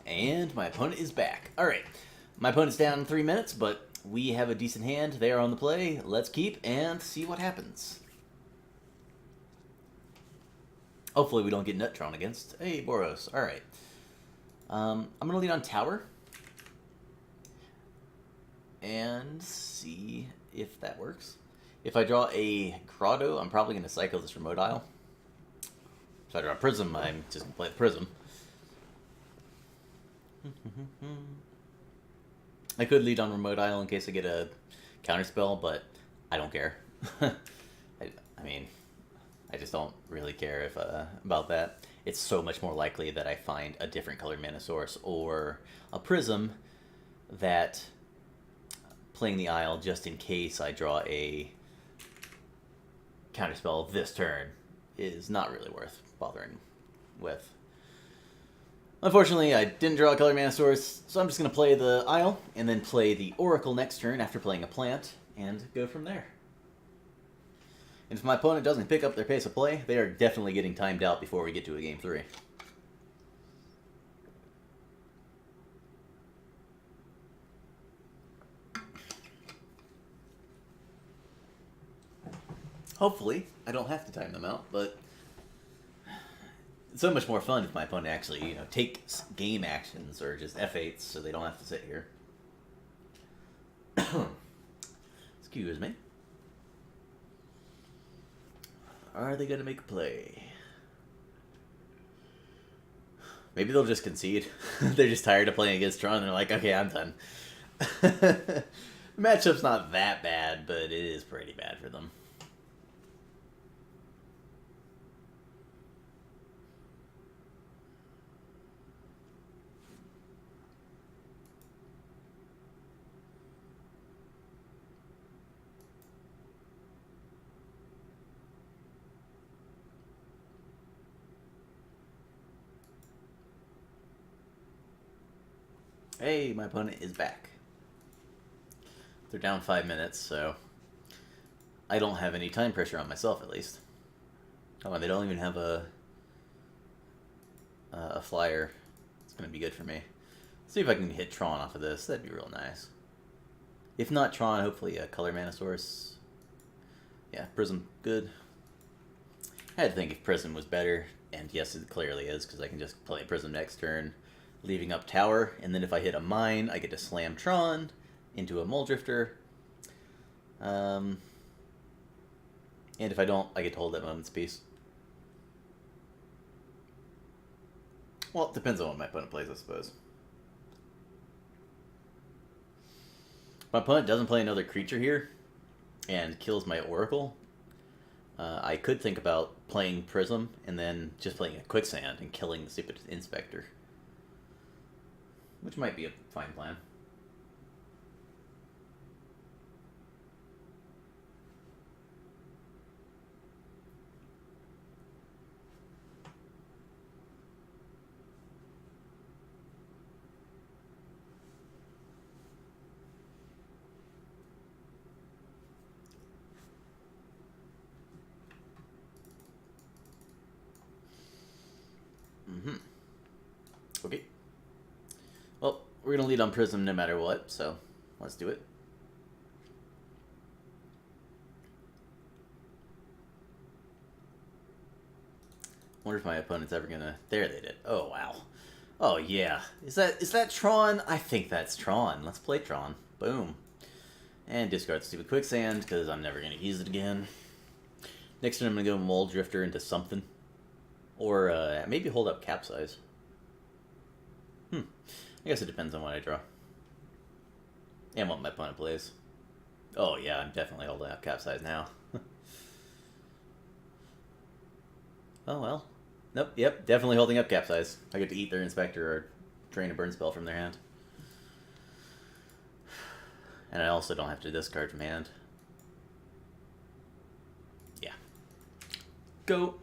And my opponent is back. Alright, my opponent's down in 3 minutes, but we have a decent hand. They are on the play. Let's keep and see what happens. Hopefully we don't get Nut Tron against. Hey, Boros. Alright. I'm going to lead on Tower. And see if that works. If I draw a Grotto, I'm probably going to cycle this Remote Isle. If I draw a Prism, I'm just going to play the Prism. I could lead on Remote Isle in case I get a counterspell, but I don't care. I mean, I just don't really care if about that. It's so much more likely that I find a different colored mana source or a Prism that playing the Isle just in case I draw a counterspell this turn is not really worth bothering with. Unfortunately, I didn't draw a color mana source, so I'm just going to play the Isle, and then play the Oracle next turn after playing a plant, and go from there. And if my opponent doesn't pick up their pace of play, they are definitely getting timed out before we get to a Game 3. Hopefully, I don't have to time them out, but it's so much more fun if my opponent actually, takes game actions or just F8s so they don't have to sit here. Excuse me. Are they going to make a play? Maybe they'll just concede. They're just tired of playing against Tron and they're like, okay, I'm done. The matchup's not that bad, but it is pretty bad for them. Hey, my opponent is back. They're down 5 minutes, so I don't have any time pressure on myself, at least. Oh, and they don't even have a flyer. It's going to be good for me. See if I can hit Tron off of this. That'd be real nice. If not Tron, hopefully a color mana source. Yeah, Prism, good. I had to think if Prism was better, and yes, it clearly is, because I can just play Prism next turn, leaving up Tower, and then if I hit a Mine, I get to slam Tron into a Mole Drifter. And if I don't, I get to hold that Moment's Peace. Well, it depends on what my opponent plays, I suppose. If my opponent doesn't play another creature here and kills my Oracle, I could think about playing Prism and then just playing a Quicksand and killing the stupid Inspector. Which might be a fine plan. Okay. Well, we're going to lead on Prism no matter what, so let's do it. Wonder if my opponent's ever going to... There they did. Oh, wow. Oh, yeah. Is that Tron? I think that's Tron. Let's play Tron. Boom. And discard the stupid Quicksand, because I'm never going to use it again. Next turn I'm going to go Mole Drifter into something. Or maybe hold up Capsize. I guess it depends on what I draw. And what my opponent plays. Oh yeah, I'm definitely holding up Capsize now. Oh well. Nope, yep, definitely holding up Capsize. I get to eat their Inspector or drain a burn spell from their hand. And I also don't have to discard from hand. Yeah. Go!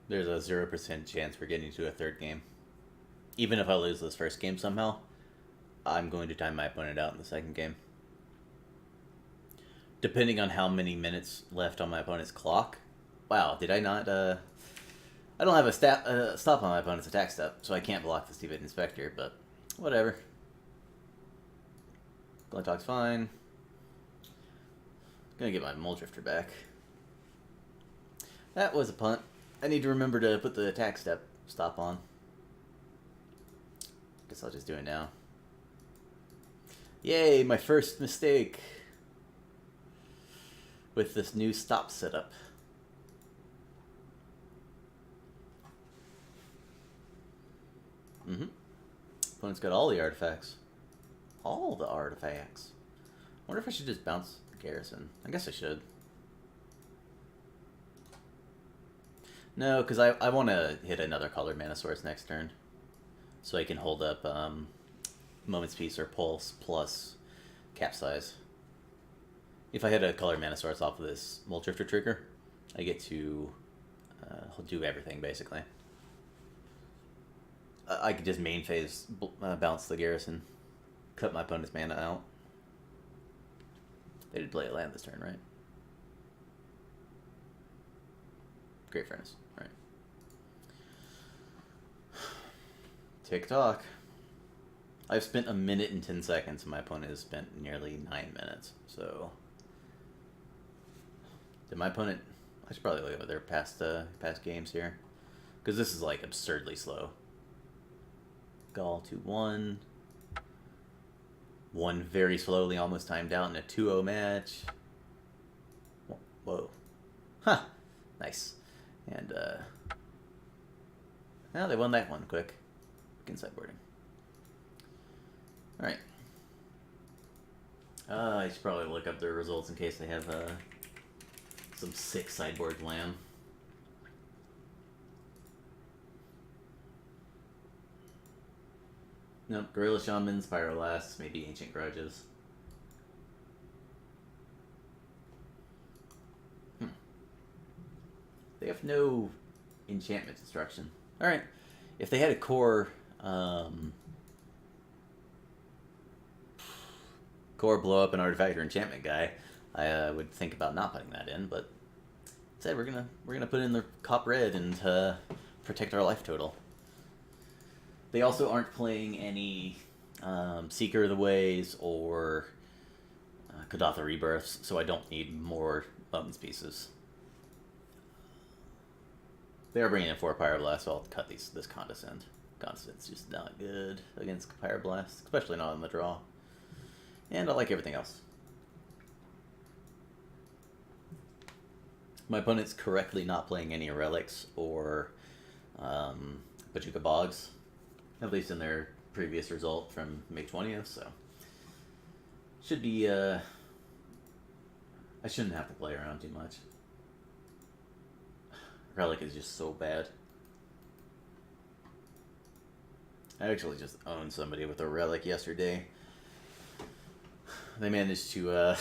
There's a 0% chance we're getting to a third game. Even if I lose this first game somehow, I'm going to time my opponent out in the second game. Depending on how many minutes left on my opponent's clock. Wow, did I not, I don't have a stop on my opponent's attack step, so I can't block the stupid Inspector, but whatever. Glintock's fine. Gonna get my Mole Drifter back. That was a punt. I need to remember to put the attack stop on. Guess I'll just do it now. Yay, my first mistake with this new stop setup. Opponent's got all the artifacts. All the artifacts. I wonder if I should just bounce the Garrison. I guess I should. No, because I want to hit another Colored Mana Source next turn. So I can hold up Moment's Peace or Pulse plus Capsize. If I hit a Colored Mana Source off of this Mole Drifter trigger, I get to do everything, basically. I could just main phase bounce the Garrison, cut my opponent's mana out. They did play a land this turn, right? Great Furnace, right. Tick-tock. I've spent 1 minute and 10 seconds, and my opponent has spent nearly 9 minutes, so... Did my opponent... I should probably look at their past games here, because this is, like, absurdly slow. Gall 2-1. One very slowly, almost timed out in a 2-0 match. Whoa. Huh. Nice. And, well, they won that one quick. Quick sideboarding. Alright. I should probably look up their results in case they have, some sick sideboard lamb. Nope, Gorilla Shamans, Pyrolasts, maybe Ancient Grudges. They have no enchantment destruction. Alright, if they had a core, core blow up an artifact or enchantment guy, I would think about not putting that in, but instead we're gonna put in the Cop Red and protect our life total. They also aren't playing any Seeker of the Ways or Kadatha Rebirths, so I don't need more Moment's Pieces. They are bringing in 4 Pyroblast, so I'll cut this Condescend. Condescend's just not good against Pyroblast, especially not on the draw. And I like everything else. My opponent's correctly not playing any Relics or Pachuca Bogs. At least in their previous result from May 20th, so... Should be, I shouldn't have to play around too much. Relic is just so bad. I actually just owned somebody with a Relic yesterday. They managed to,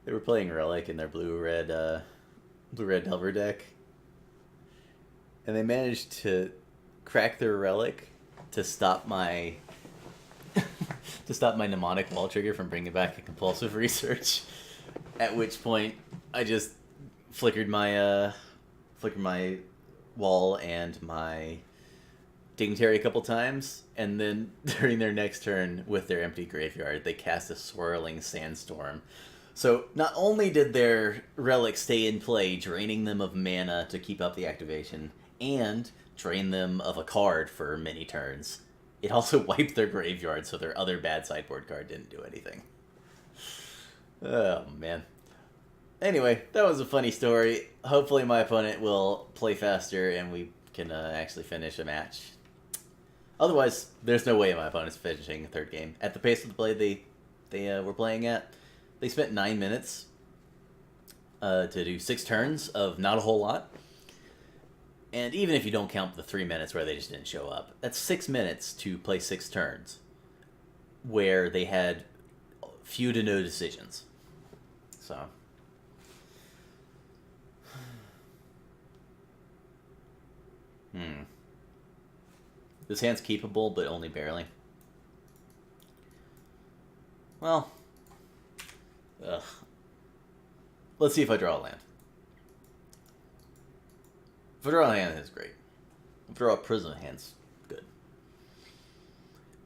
they were playing Relic in their blue-red Delver deck. And they managed to crack their Relic to stop my mnemonic wall trigger from bringing back a compulsive research. At which point, I just flickered my wall and my dignitary a couple times, and then during their next turn with their empty graveyard, they cast a Swirling Sandstorm. So not only did their Relic stay in play, draining them of mana to keep up the activation, and drain them of a card for many turns, it also wiped their graveyard so their other bad sideboard card didn't do anything. Oh, man. Anyway, that was a funny story. Hopefully my opponent will play faster and we can actually finish a match. Otherwise, there's no way my opponent's finishing a third game. At the pace of the play they were playing at, they spent 9 minutes to do 6 turns of not a whole lot. And even if you don't count the 3 minutes where they just didn't show up, that's 6 minutes to play 6 turns where they had few to no decisions. So, Hmm. This hand's keepable, but only barely. Well. Ugh. Let's see if I draw a land. If I draw a hand, it's great. If I draw a Prism, hand's good.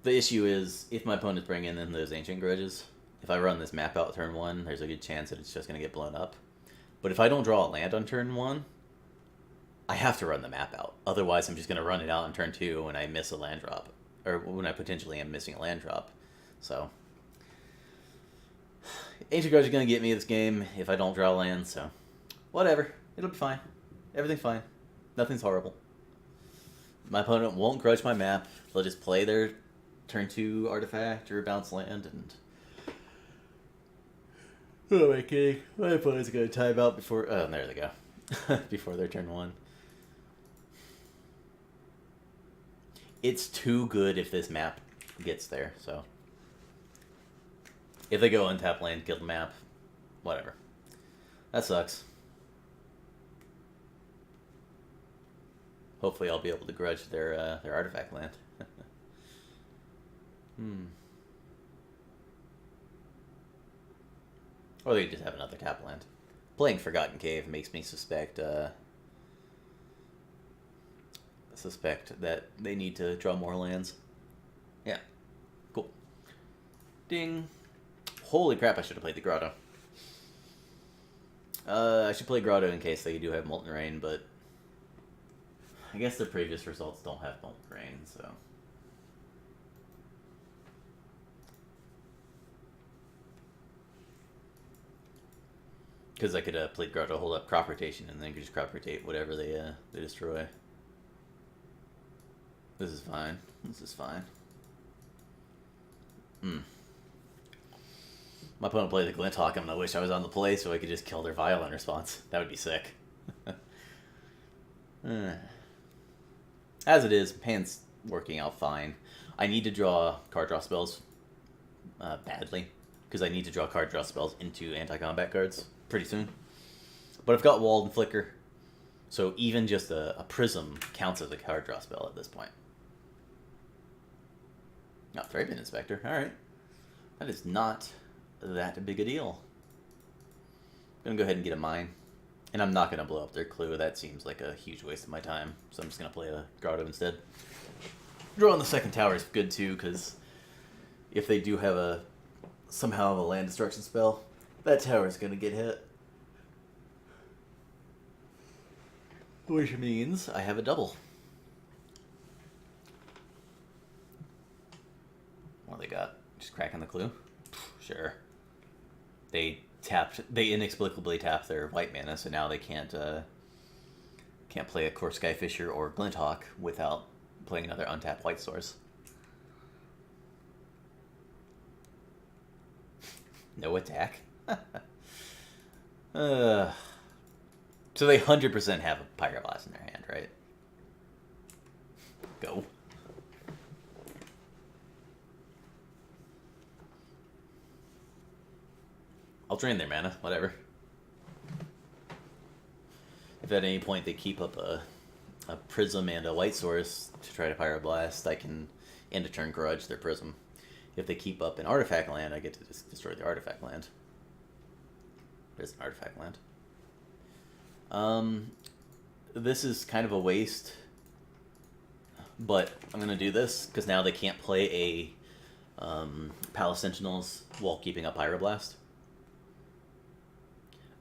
The issue is, if my opponent's bringing in those Ancient Grudges, if I run this map out turn 1, there's a good chance that it's just going to get blown up. But if I don't draw a land on turn 1, I have to run the map out. Otherwise, I'm just going to run it out on turn 2 when I miss a land drop. Or when I potentially am missing a land drop. So, Ancient Grudge is going to get me this game if I don't draw land, so whatever. It'll be fine. Everything's fine. Nothing's horrible. My opponent won't grudge my map. They'll just play their turn 2 artifact or bounce land, and who am I kidding? My opponent's going to time out before... Oh, there they go. Before their turn 1. It's too good if this map gets there, so... If they go untap land, kill the map, whatever. That sucks. Hopefully I'll be able to grudge their artifact land. Or they just have another tap land. Playing Forgotten Cave makes me suspect that they need to draw more lands. Yeah. Cool. Ding. Holy crap, I should have played the Grotto. I should play Grotto in case they do have Molten Rain, but I guess the previous results don't have Molten Rain, so... Because I could play Grotto, hold up crop rotation, and then just crop rotate whatever they destroy. This is fine. This is fine. My opponent played the Glinthawk. I'm gonna wish I was on the play so I could just kill their Violent response. That would be sick. As it is, hand's working out fine. I need to draw card draw spells badly, because I need to draw card draw spells into anti-combat cards pretty soon. But I've got Walled and Flicker, so even just a Prism counts as a card draw spell at this point. Not Thraben Inspector, alright. That is not that big a deal. I'm gonna go ahead and get a Mine. And I'm not gonna blow up their Clue, that seems like a huge waste of my time. So I'm just gonna play a Grotto instead. Drawing the second tower is good too, because if they do have somehow have a land destruction spell, that tower is gonna get hit. Which means I have a double. What do they got? Just cracking the Clue? Sure. They inexplicably tapped their white mana, so now they can't play a Core Skyfisher or Glinthawk without playing another untapped white source. No attack? So they 100% have a Pyroblast in their hand, right? Go. I'll drain their mana, whatever. If at any point they keep up a Prism and a white source to try to Pyroblast, I can end a turn grudge their Prism. If they keep up an artifact land, I get to just destroy the artifact land. There's an artifact land. This is kind of a waste, but I'm going to do this, because now they can't play a Palace Sentinels while keeping up Pyroblast.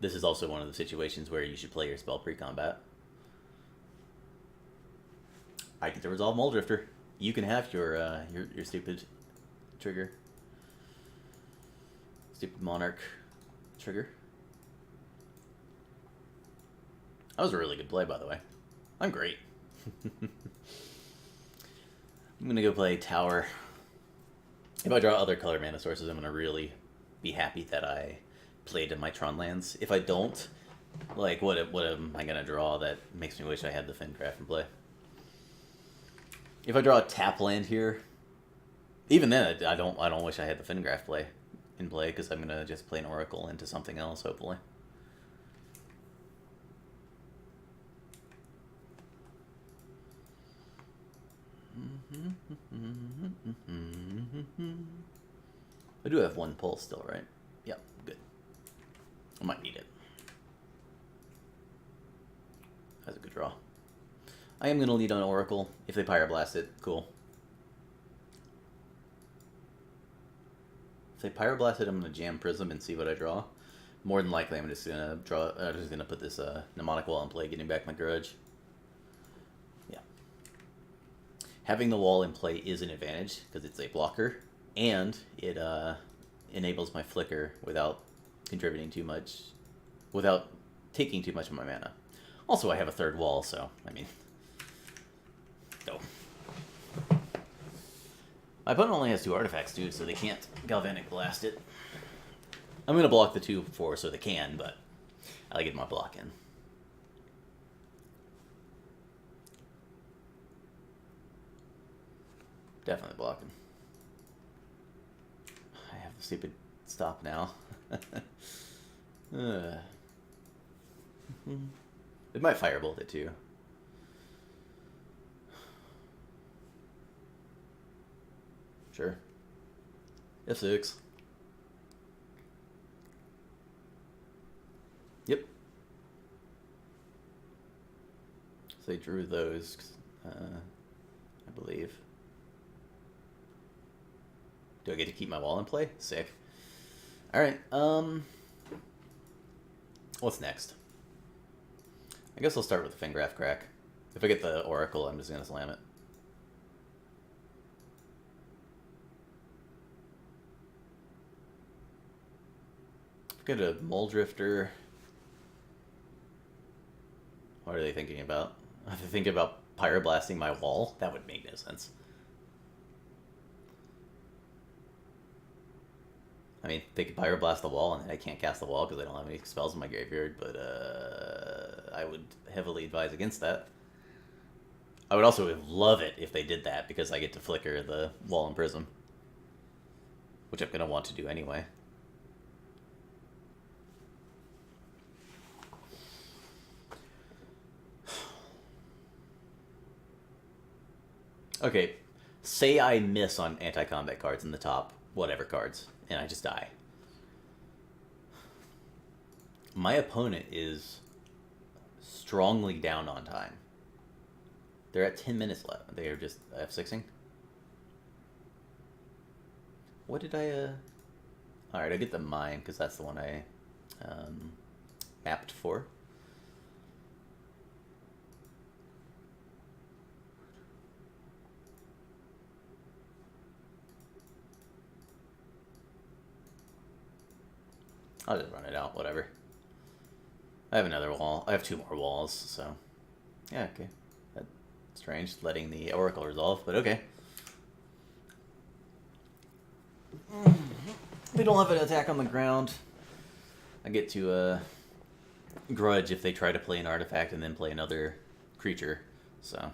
This is also one of the situations where you should play your spell pre-combat. I get to resolve Muldrifter. You can have your stupid trigger. Stupid Monarch trigger. That was a really good play, by the way. I'm great. I'm going to go play Tower. If I draw other color mana sources, I'm going to really be happy that I played in my Tron lands. If I don't, like, what am I going to draw that makes me wish I had the Fincraft in play? If I draw a tap land here, even then, I don't wish I had the Fincraft in play, because I'm going to just play an Oracle into something else, hopefully. I do have one pull still, right? Yep, good. I might need it. That's a good draw. I am going to lead on Oracle. If they Pyroblast it, cool. If they Pyroblast it, I'm going to jam Prism and see what I draw. More than likely, I'm just going to draw. I'm just going to put this Mnemonic Wall in play, getting back my Grudge. Yeah. Having the wall in play is an advantage because it's a blocker, and it enables my Flicker without contributing too much, without taking too much of my mana. Also, I have a third wall, so I mean. Go. My opponent only has 2 artifacts, too, so they can't Galvanic Blast it. I'm going to block the 2/4 so they can, but I like to get my block in. Definitely blocking. I have the stupid stop now. It might Firebolt it, too. Sure. F6. Yep. So they drew those, I believe. Do I get to keep my wall in play? Sick. Alright, what's next? I guess I'll start with the Fingraph Crack. If I get the Oracle, I'm just going to slam it. Get a Mole Drifter. What are they thinking about? Are they thinking about Pyroblasting my wall? That would make no sense. I mean, they could Pyroblast the wall, and I can't cast the wall because I don't have any spells in my graveyard, but I would heavily advise against that. I would also love it if they did that, because I get to Flicker the wall and Prism, which I'm going to want to do anyway. Okay, say I miss on anti-combat cards in the top, whatever cards, and I just die. My opponent is strongly down on time. They're at 10 minutes left. They are just F6ing. What did I, Alright, I get the Mine, because that's the one I mapped for. I'll just run it out, whatever. I have another wall. I have 2 more walls, so... Yeah, okay. That's strange, letting the Oracle resolve, but okay. They don't have an attack on the ground. I get to, Grudge if they try to play an artifact and then play another creature, so...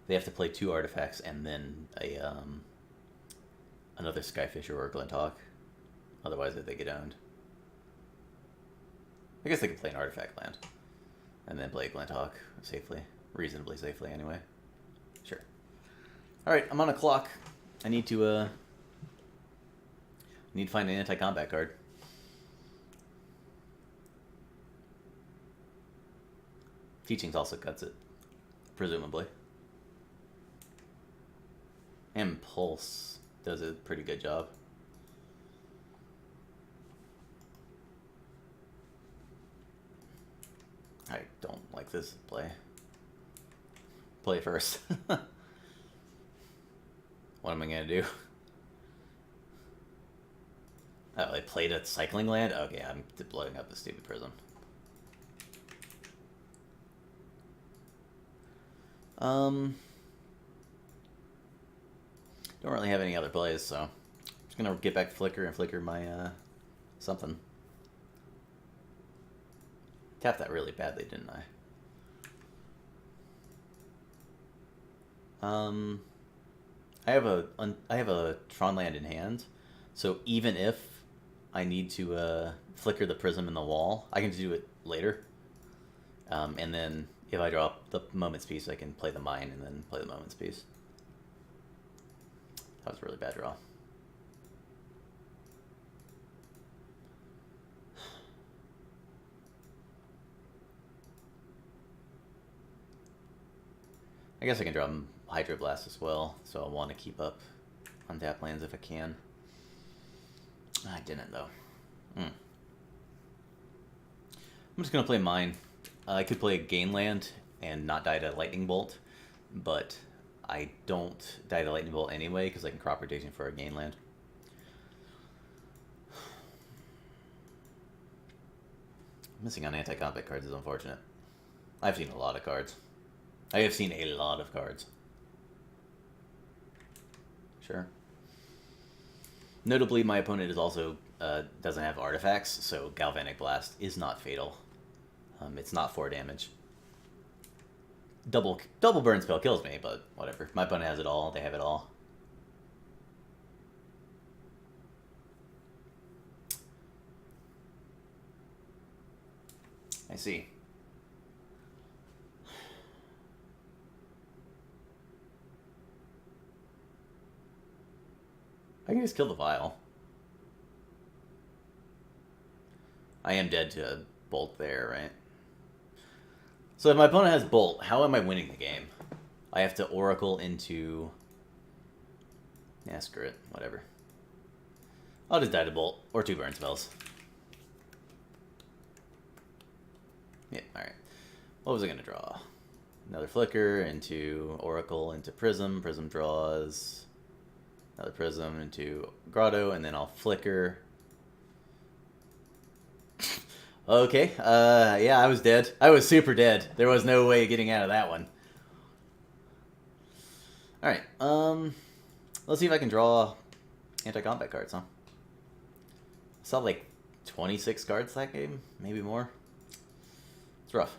They have to play 2 artifacts and then a, another Skyfisher or Glinthawk. Otherwise, they get owned. I guess they could play an artifact land. And then play Glinthawk safely. Reasonably safely, anyway. Sure. Alright, I'm on a clock. I need to find an anti-combat card. Teachings also cuts it. Presumably. And Pulse does a pretty good job. I don't like this play. Play first. What am I gonna do? Oh, they played a cycling land? Okay, I'm blowing up the stupid Prism. Don't really have any other plays, so I'm just gonna get back to Flicker and Flicker my something. Tapped that really badly, didn't I? I have a Tron land in hand, so even if I need to Flicker the Prism in the wall, I can do it later. And then if I draw the Moment's Piece, I can play the Mine and then play the Moment's Piece. That was a really bad draw. I guess I can draw Hydroblast as well, so I want to keep up on tap lands if I can. I didn't, though. I'm just going to play Mine. I could play a Gain land and not die to Lightning Bolt, but I don't die to Lightning Bolt anyway because I can Crop Rotation for a Gain land. Missing on anti-combat cards is unfortunate. I've seen a lot of cards. I have seen a lot of cards. Sure. Notably, my opponent is also doesn't have artifacts, so Galvanic Blast is not fatal. It's not 4 damage. Double burn spell kills me, but whatever. My opponent has it all. They have it all. I see. I can just kill the Vial. I am dead to Bolt there, right? So if my opponent has Bolt, how am I winning the game? I have to Oracle into... Yeah, screw it. Whatever. I'll just die to Bolt. Or 2 burn spells. Yeah, alright. What was I going to draw? Another Flicker into Oracle into Prism. Prism draws... Another Prism into Grotto, and then I'll Flicker. Okay, yeah, I was dead. I was super dead. There was no way of getting out of that one. Alright, let's see if I can draw anti-combat cards, huh? I saw like 26 cards that game, maybe more. It's rough.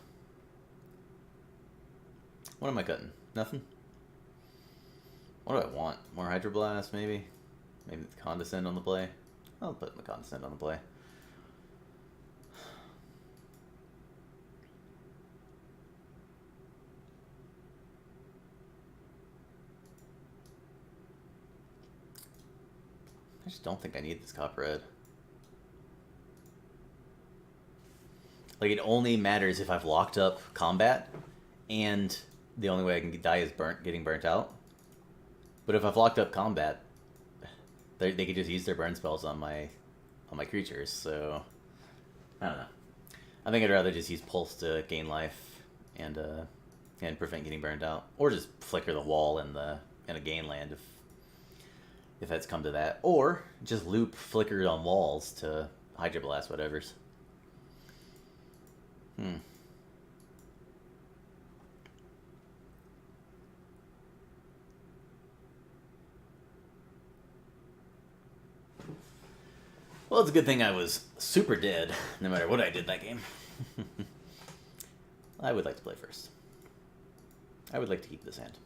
What am I cutting? Nothing? What do I want? More Hydroblast, maybe? Maybe Condescend on the play? I'll put the Condescend on the play. I just don't think I need this Copper Red. Like, it only matters if I've locked up combat, and the only way I can die is getting burnt out. But if I've locked up combat, they could just use their burn spells on my creatures. So I don't know. I think I'd rather just use Pulse to gain life and prevent getting burned out, or just flicker the wall in a gain land if that's come to that, or just loop flickered on walls to Hydroblast whatever's. Well, it's a good thing I was super dead, no matter what I did that game. I would like to play first. I would like to keep this hand.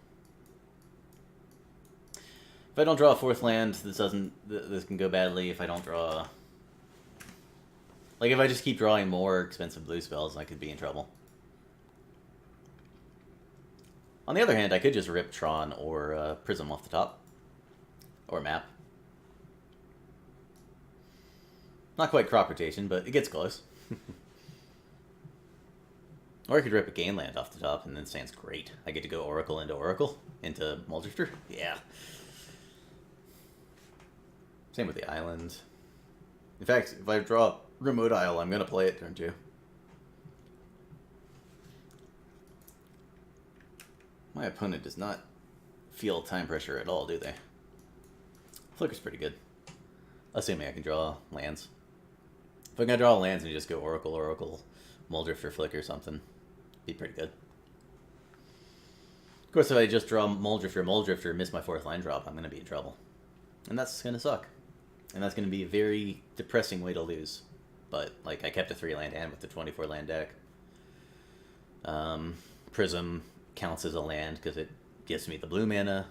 If I don't draw a 4th land, this can go badly. If I don't draw... Like, if I just keep drawing more expensive blue spells, I could be in trouble. On the other hand, I could just rip Tron or Prism off the top. Or Map. Not quite Crop Rotation, but it gets close. Or I could rip a Gain land off the top, and then stands great. I get to go Oracle into Muldrifter. Yeah. Same with the island. In fact, if I draw Remote Isle, I'm going to play it turn 2. My opponent does not feel time pressure at all, do they? Flicker's pretty good. Assuming I can draw lands. If I can draw lands and just go Oracle, Muldrifter, Flicker, something, be pretty good. Of course, if I just draw Muldrifter, miss my 4th line drop, I'm going to be in trouble. And that's going to suck. And that's going to be a very depressing way to lose. But, like, I kept a 3-land hand with the 24-land deck. Prism counts as a land because it gives me the blue mana,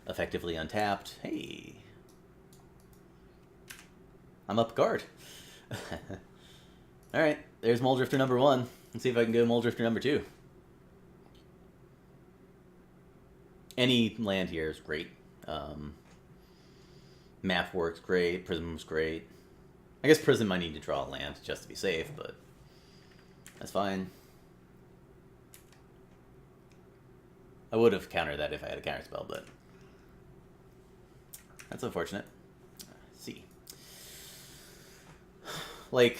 effectively untapped. Hey! I'm up guard. Alright, there's Muldrifter number 1. Let's see if I can go Muldrifter number 2. Any land here is great. Um, Map works great. Prism's great. I guess Prism I need to draw a land just to be safe, but that's fine. I would have countered that if I had a counter spell, but that's unfortunate. See. Like,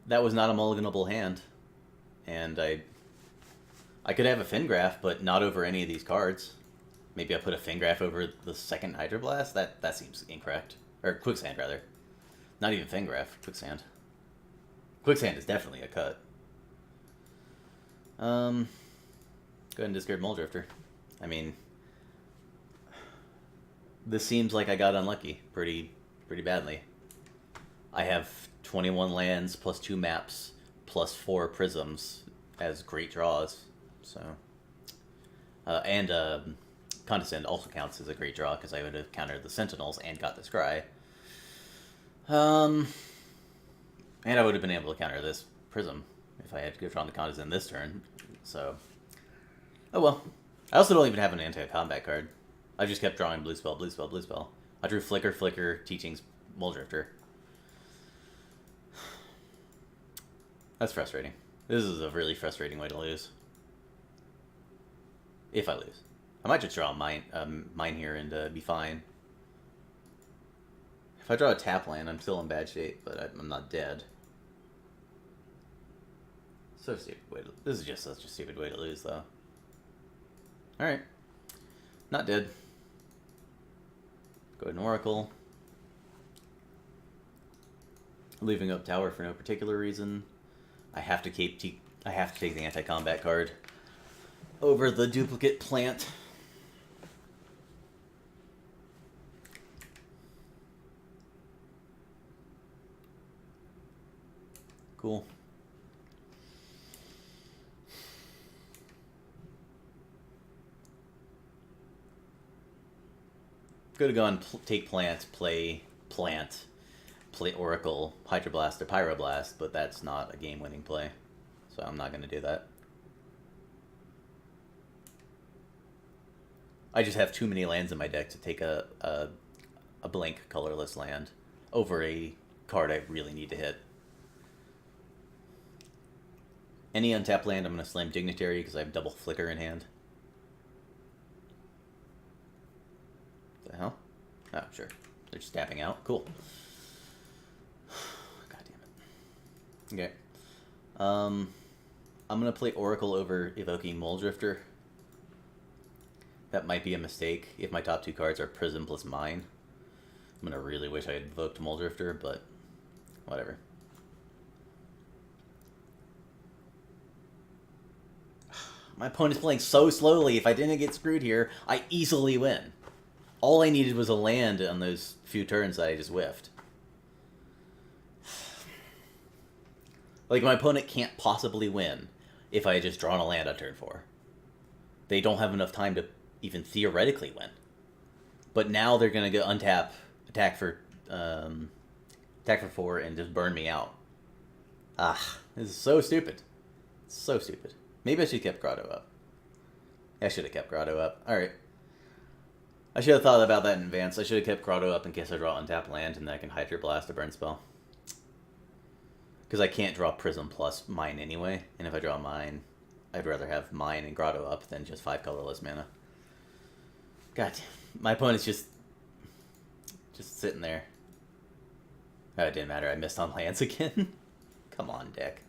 that was not a mulliganable hand. And I could have a Fingraph, but not over any of these cards. Maybe I put a Fingraph over the second Hydroblast? That seems incorrect. Or Quicksand, rather. Not even Fingraph, Quicksand. Quicksand is definitely a cut. Go ahead and discard Muldrifter. I mean, this seems like I got unlucky pretty badly. I have 21 lands plus 2 maps plus 4 prisms as great draws. So, and Condescend also counts as a great draw because I would have countered the Sentinels and got the Scry. And I would have been able to counter this Prism if I had drawn the Condescend this turn. So, oh well. I also don't even have an anti-combat card. I just kept drawing blue spell, blue spell, blue spell. I drew Flicker, Flicker, Teachings, Muldrifter. That's frustrating. This is a really frustrating way to lose. If I lose. I might just draw a mine here and be fine. If I draw a tap land, I'm still in bad shape, but I'm not dead. So stupid way to... This is just such a stupid way to lose, though. Alright. Not dead. Go ahead and Oracle. Leaving up Tower for no particular reason. I have to take the anti-combat card over the duplicate plant. Cool. Could have gone take plant, play plant, play Oracle, Hydroblast, or Pyroblast, but that's not a game-winning play, so I'm not going to do that. I just have too many lands in my deck to take a blank colorless land over a card I really need to hit. Any untapped land, I'm going to slam Dignitary because I have double Flicker in hand. What the hell? Oh, sure. They're just tapping out. Cool. God damn it. Okay. I'm going to play Oracle over evoking Muldrifter. That might be a mistake if my top 2 cards are Prism plus Mine. I'm going to really wish I had invoked Muldrifter, but whatever. My opponent's playing so slowly. If I didn't get screwed here, I easily win. All I needed was a land on those few turns that I just whiffed. Like, my opponent can't possibly win if I had just drawn a land on turn 4. They don't have enough time to even theoretically win. But now they're going to go untap, attack for 4, and just burn me out. Ah, this is so stupid. So stupid. Maybe I should have kept Grotto up. I should have kept Grotto up. Alright. I should have thought about that in advance. I should have kept Grotto up in case I draw untap land and then I can Hydroblast a burn spell. Because I can't draw Prism plus Mine anyway. And if I draw Mine, I'd rather have Mine and Grotto up than just 5 colorless mana. God, my opponent's just sitting there. Oh, it didn't matter. I missed on lands again. Come on, deck.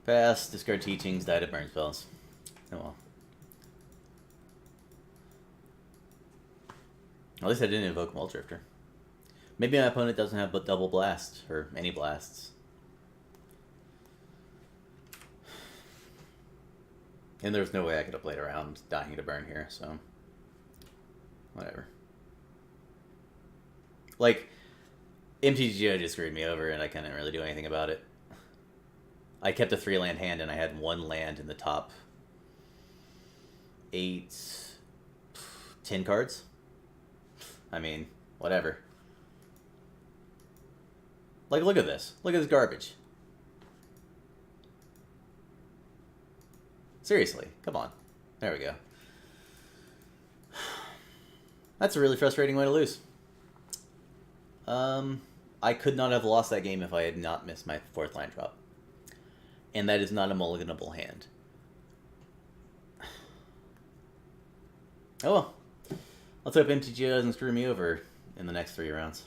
Pass, discard Teachings, die to burn spells. Oh well. At least I didn't invoke Muldrifter. Maybe my opponent doesn't have but double blast, or any blasts. And there's no way I could have played around dying to burn here, so... whatever. Like, MTGO just screwed me over and I couldn't really do anything about it. I kept a 3-land hand and I had 1 land in the top 10 cards. I mean, whatever. Like, look at this. Look at this garbage. Seriously, come on. There we go. That's a really frustrating way to lose. I could not have lost that game if I had not missed my 4th line drop. And that is not a mulliganable hand. Oh well. Let's hope MTGO doesn't screw me over in the next 3 rounds.